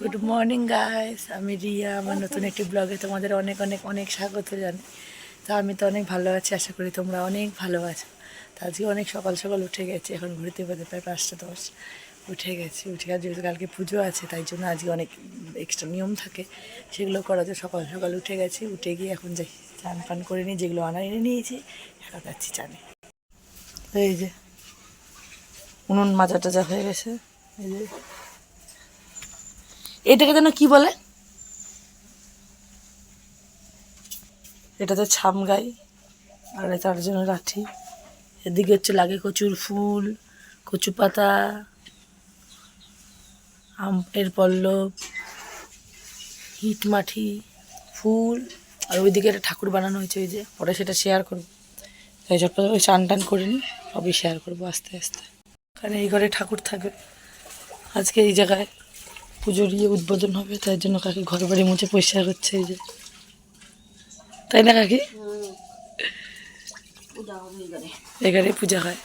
Good morning guys, আমি রিয়া। আমার নতুন একটি ব্লগে তোমাদের অনেক অনেক অনেক স্বাগত জানাই। তো আমি তো অনেক ভালো আছি, আশা করি তোমরা অনেক ভালো আছো। তো আজকে অনেক সকাল সকাল উঠে গেছি, এখন ঘুরতে বাজে প্রায় 5টা 10 উঠে গেছি। উঠে আর যেহেতু কালকে পুজো আছে তাই জন্য আজকে অনেক এক্সট্রা নিয়ম থাকে, সেগুলো করাতে সকাল সকাল উঠে গেছি। উঠে গিয়ে এখন যাই চান পান করে নিই, যেগুলো এনে নিয়েছি এখন যাচ্ছি চানে। এই যে উনুন মাজা টাজা হয়ে গেছে। এই যে এটাকে যেন কি বলে, এটাতে ছাম গাই আর তার জন্য লাঠি। এদিকে হচ্ছে লাগে কচুর ফুল, কচু পাতা, এর পল্লব, ইট মাটি, ফুল। আর ওইদিকে একটা ঠাকুর বানানো হয়েছে, ওই যে পরে সেটা শেয়ার করবো। তাই ঝটপট ওই চান টান করে নিই, সবই শেয়ার করবো আস্তে আস্তে। কারণ এই ঘরে ঠাকুর থাকবে, আজকে এই জায়গায় পুজোর উদ্বোধন হবে, তাই জন্য কাকি ঘর বাড়ি মুছে পরিষ্কার করছে। এই যে, তাই না কাকি? এখানে পূজা হয়।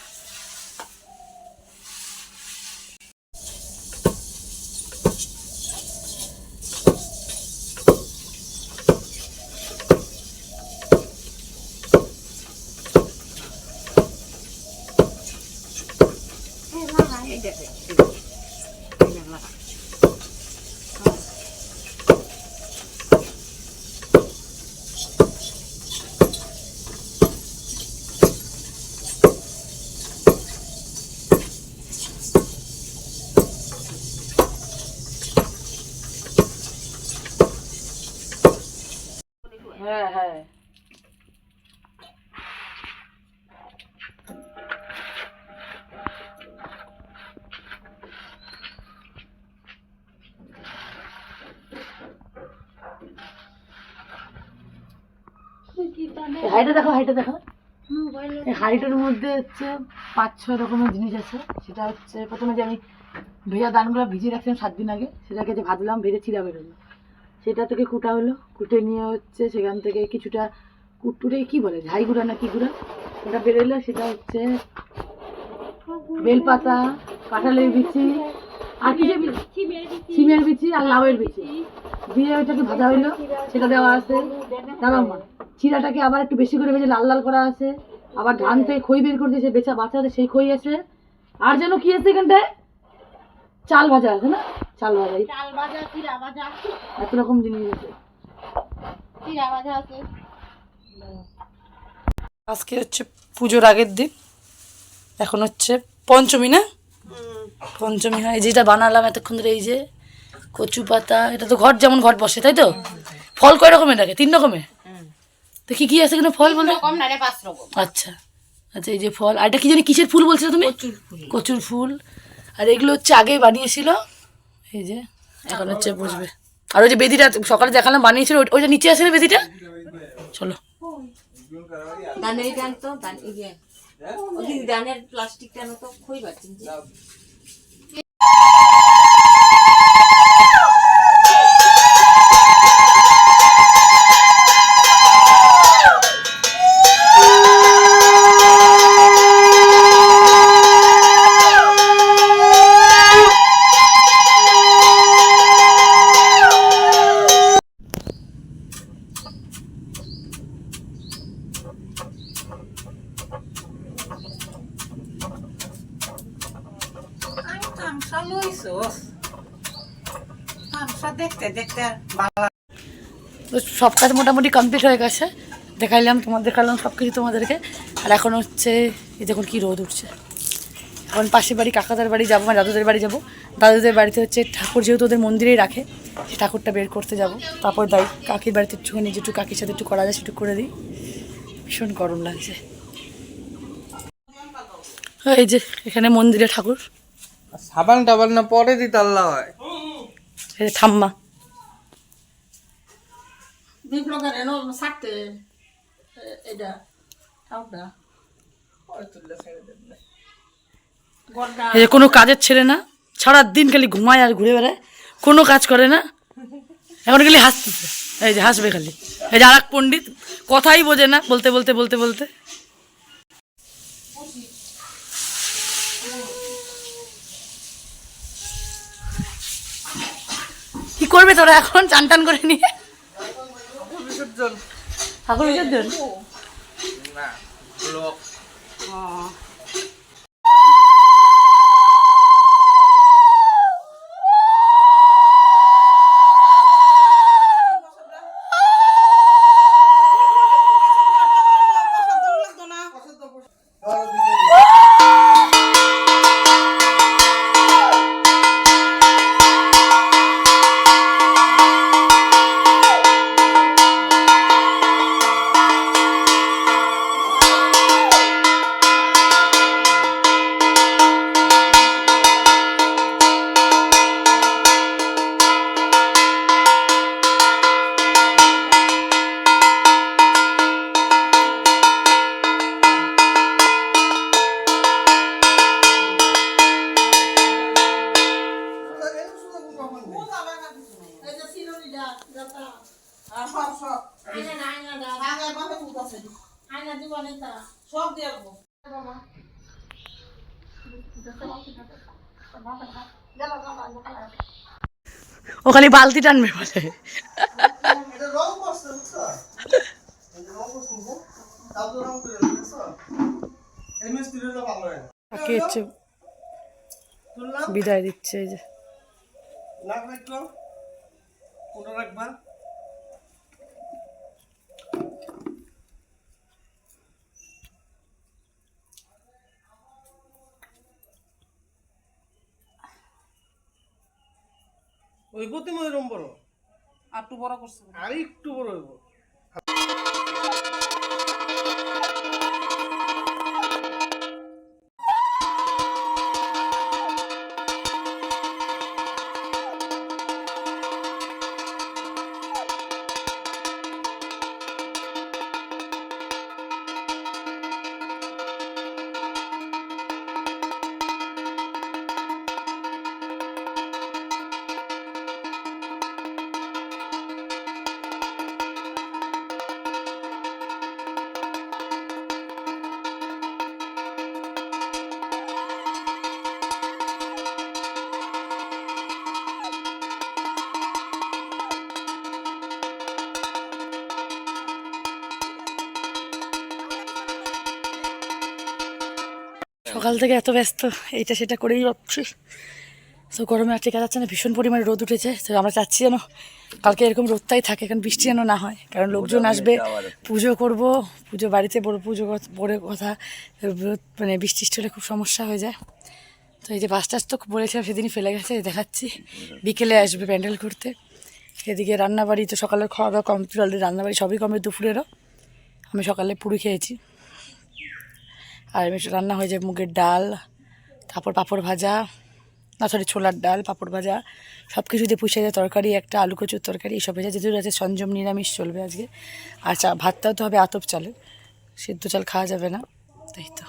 হ্যাঁ হ্যাঁ, হাইটা দেখো, হাইটা দেখো। এই হাইটের মধ্যে হচ্ছে 5-6 রকমের জিনিস আছে। সেটা হচ্ছে প্রথমে যে আমি ভেজা দানগুলো ভিজিয়ে রাখছিলাম 7 দিন আগে, সেটাকে যে ভাজলাম, ভেজে চিরা বেরোলো, সেটা থেকে কুটা হলো। কুটে নিয়ে হচ্ছে সেখান থেকে কিছুটা কুটুরে কি বলে, ঝাই গুঁড়া না কি গুঁড়া, ওটা বেরোলো। সেটা হচ্ছে বেলপাতা, কাঁঠালের বিচি, আর কিছু সিমের বিচি আর লাউয়ের বিচি দিয়ে ওইটাকে ভাজা হইলো, সেটা দেওয়া আছে। দাঁড়াও মা, চিরাটাকে আবার একটু বেশি করে ভেজে লাল লাল করা আছে। আবার ধান থেকে খই বের করে দিয়েছে, বেচা বাচ্চা সেই খই আছে। আর যেন কি আছে এখানটায়, চাল ভাজা আছে না, চাল ভাজা, চিরা ভাজা, এত রকম জিনিস আছে, চিরা ভাজা আছে। আজকে হচ্ছে পুজোর আগের দিন, এখন হচ্ছে পঞ্চমী না, পঞ্চমী হয়। যেটা বানালাম এতক্ষণ ধরে, এই যে কচু পাতা, এটা তো ঘট যেমন ঘট বসে, তাই তো? ফল কয় রকমের থাকে? 3 রকমের। তো কি কি আছে এখানে ফল বলে? 5 রকম। আচ্ছা আচ্ছা, এই যে ফল। আর এটা কি জানি কিসের ফুল বলছিলে তুমি? কচুর ফুল। আর এগুলো হচ্ছে আগে বানিয়েছিল, এই যে এখন হচ্ছে বসবে। আর ওই যে বেদিটা সকালে দেখালাম বানিয়েছিল, ওইটা নিচে আসে না বেদিটা। চলো, দানের প্লাস্টিকটা তো খই বাচ্চি। সব কাজ মোটামুটি কমপ্লিট হয়ে গেছে, দেখাইলাম দেখালাম সব কিছু তোমাদেরকে। আর এখন হচ্ছে এই দেখুন কি রোদ উঠছে। এখন পাশের বাড়ি কাকাদের বাড়ি যাবো, মানে দাদুদের বাড়ি যাবো। দাদুদের বাড়িতে হচ্ছে ঠাকুর, যেহেতু ওদের মন্দিরেই রাখে, সেই ঠাকুরটা বের করতে যাব। তারপর কাকির বাড়িতে একটুখানি যেটু কাকির সাথে একটু করা যায় সেটুকু করে দিই। ভীষণ গরম লাগছে। এই যে এখানে মন্দিরে ঠাকুর, সাবান টাবান না পরে দিতে আল্লাহ হয়। ঠাম্মা কোনো কাজের ছেলে না, সারাদিন খালি ঘুমায় আর ঘুরে বেড়ায়, কোনো কাজ করে না। এখন খালি হাসতেছে, এই যে হাসবে খালি। এই যে আর এক পণ্ডিত, কথাই বোঝে না, বলতে বলতে বলতে বলতে। করবে তোরা এখন চান টান করে নিয়ে? বিসর্জন ঠাকুর বিসর্জন? না ব্লক ও খালি বালতি টানবে বলে। বিদায় দিচ্ছে এই যে। ওই প্রতি ময়ূরম বড় আর একটু বড় করছে আর একটু বড় হইব। সকাল থেকে এত ব্যস্ত এইটা সেটা করেই ভাবছি। তো গরমে আর টেকা যাচ্ছে না, ভীষণ পরিমাণে রোদ উঠেছে। তো আমরা চাচ্ছি যেন কালকে এরকম রোদটাই থাকে, কারণ বৃষ্টি যেন না হয়, কারণ লোকজন আসবে, পুজো করব, পুজো বাড়িতে বড় পুজো পরে কথা, মানে বৃষ্টি হলে খুব সমস্যা হয়ে যায়। তো এই যে বাস টাস তো বলেছিলাম সেদিনই ফেলে গেছে, দেখাচ্ছি বিকেলে আসবে প্যান্ডেল করতে। এদিকে রান্নাবাড়ি তো সকালের খাওয়া দাওয়া কমপ্লিট, অলরেডি রান্নাবাড়ি সবই কমপ্লিট, দুপুরেরও আমি সকালে পুরি খেয়েছি। আর রান্না হয়ে যায় মুগের ডাল, তারপর পাঁপড় ভাজা, না সরি ছোলার ডাল, পাঁপড় ভাজা, সব কিছু দিয়ে পুষে যায়, তরকারি একটা আলু কচুর তরকারি, এইসব ভেজা যেহেতু আছে সঞ্জম নিরামিষ চলবে আজকে। আর ভাতটাও তো হবে আতপ চালের, সিদ্ধ চাল খাওয়া যাবে না। তাই তো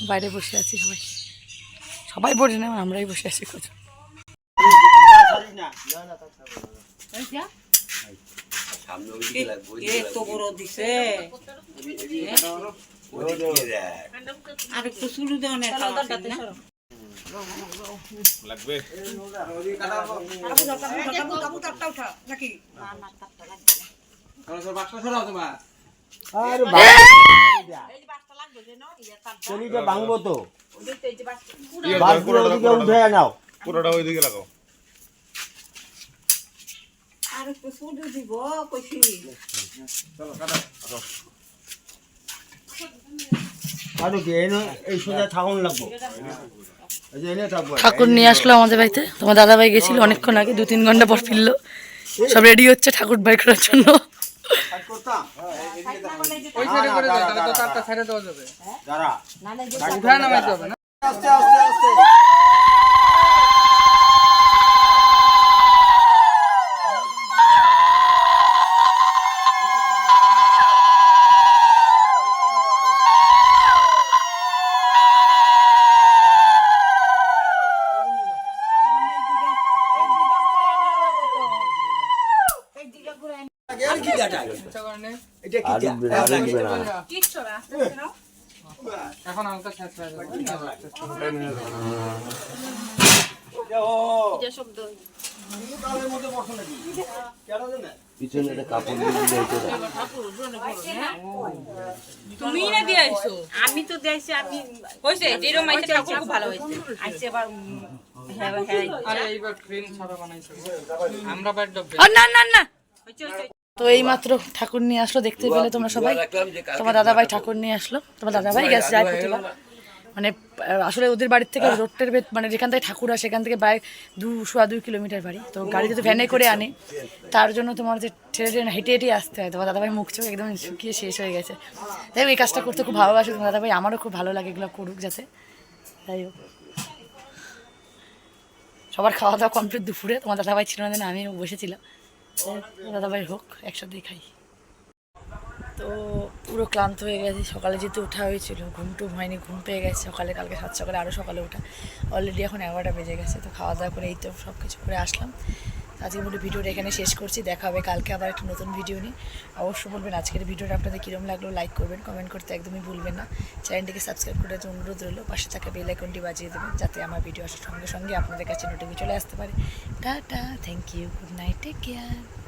বাইরে বসে আছি, সবাই বসে না, আমরাই বসে আছি কত। আর একটু শুরু দেওয়া লাগবে ভাঙবো তো উঠে নাও, পুরোটা ওইদিকে লাগাও। আর একটু শুরু দিব কইছি আর কি এই সোজা থাকুন লাগবো। ঠাকুর নিয়ে আসলো আমাদের বাড়িতে, তোমার দাদাভাই গেছিল অনেকক্ষণ আগে, 2-3 ঘন্টা পর ফিরলো। সব রেডি হচ্ছে ঠাকুর বাই করার জন্য। ওই সাইডে করে দাও, তাহলে তো তারটা ছেড়ে দেওয়া যাবে। দাঁড়া উঠা নামাইতে হবে না। আস্তে আস্তে আস্তে এখন হালকা শেষ হয়ে যাবে। তুমি না দিয়ে আইছো আমি তো দেখছি আমি হইছে যেরকম আইছে ঠাকুর খুব ভালো হইছে আইসে আবার হ্যাঁ হ্যাঁ আরে এইবার ক্রিম ছাড়া বানাইছো আমরা বাড়ি ডব আর না না না তো এই মাত্র ঠাকুর নিয়ে আসলো, দেখতে পেলে তোমরা সবাই। তোমার দাদাভাই ঠাকুর নিয়ে আসলো, তোমার দাদাভাই গেছে যায় প্রতিবার। মানে আসলে ওদের বাড়ির থেকে রোডের মানে যেখান থেকে ঠাকুর আসে সেখান থেকে প্রায় 2.25 কিলোমিটার বাড়ি। তো গাড়িতে তো ভ্যানে করে আনে, তার জন্য তোমার যে ঠেলে ঠেলে হেঁটে হেঁটে আসতে হয়। তোমার দাদাভাই মুখ চোখ একদম শুকিয়ে শেষ হয়ে গেছে। তাই এই কাজটা করতে খুব ভালোবাসে তোমার দাদাভাই, আমারও খুব ভালো লাগে এগুলো করুক যাতে। যাই হোক, সবার খাওয়া দাওয়া কমপ্লিট দুপুরে। তোমার দাদাভাই ছিল না, আমি বসেছিলাম। দাদাভাই হোক, একসাথেই খাই। তো পুরো ক্লান্ত হয়ে গেছি, সকালে যেহেতু ওঠা হয়েছিল, ঘুম টুম হয়নি, ঘুম পেয়ে গেছে সকালে, কালকে 7 সকালে আরও সকালে ওঠা। অলরেডি এখন 11টা বেজে গেছে। তো খাওয়া দাওয়া করে এই তো সব কিছু করে আসলাম। আজকের মধ্যে ভিডিওটা এখানে শেষ করছি, দেখা হবে কালকে আবার একটা নতুন ভিডিও নিয়ে। অবশ্যই বলবেন আজকের ভিডিওটা আপনাদের কীরকম লাগলো, লাইক করবেন, কমেন্ট করতে একদমই ভুলবেন না। চ্যানেলটিকে সাবস্ক্রাইব করে অনুরোধ রইল, পাশে থাকা বেল আইকনটি বাজিয়ে দেবেন যাতে আমার ভিডিও আসার সঙ্গে সঙ্গে আপনাদের কাছে নোটিফিকেশন চলে আসতে পারে। Tata, thank you, good night, take care.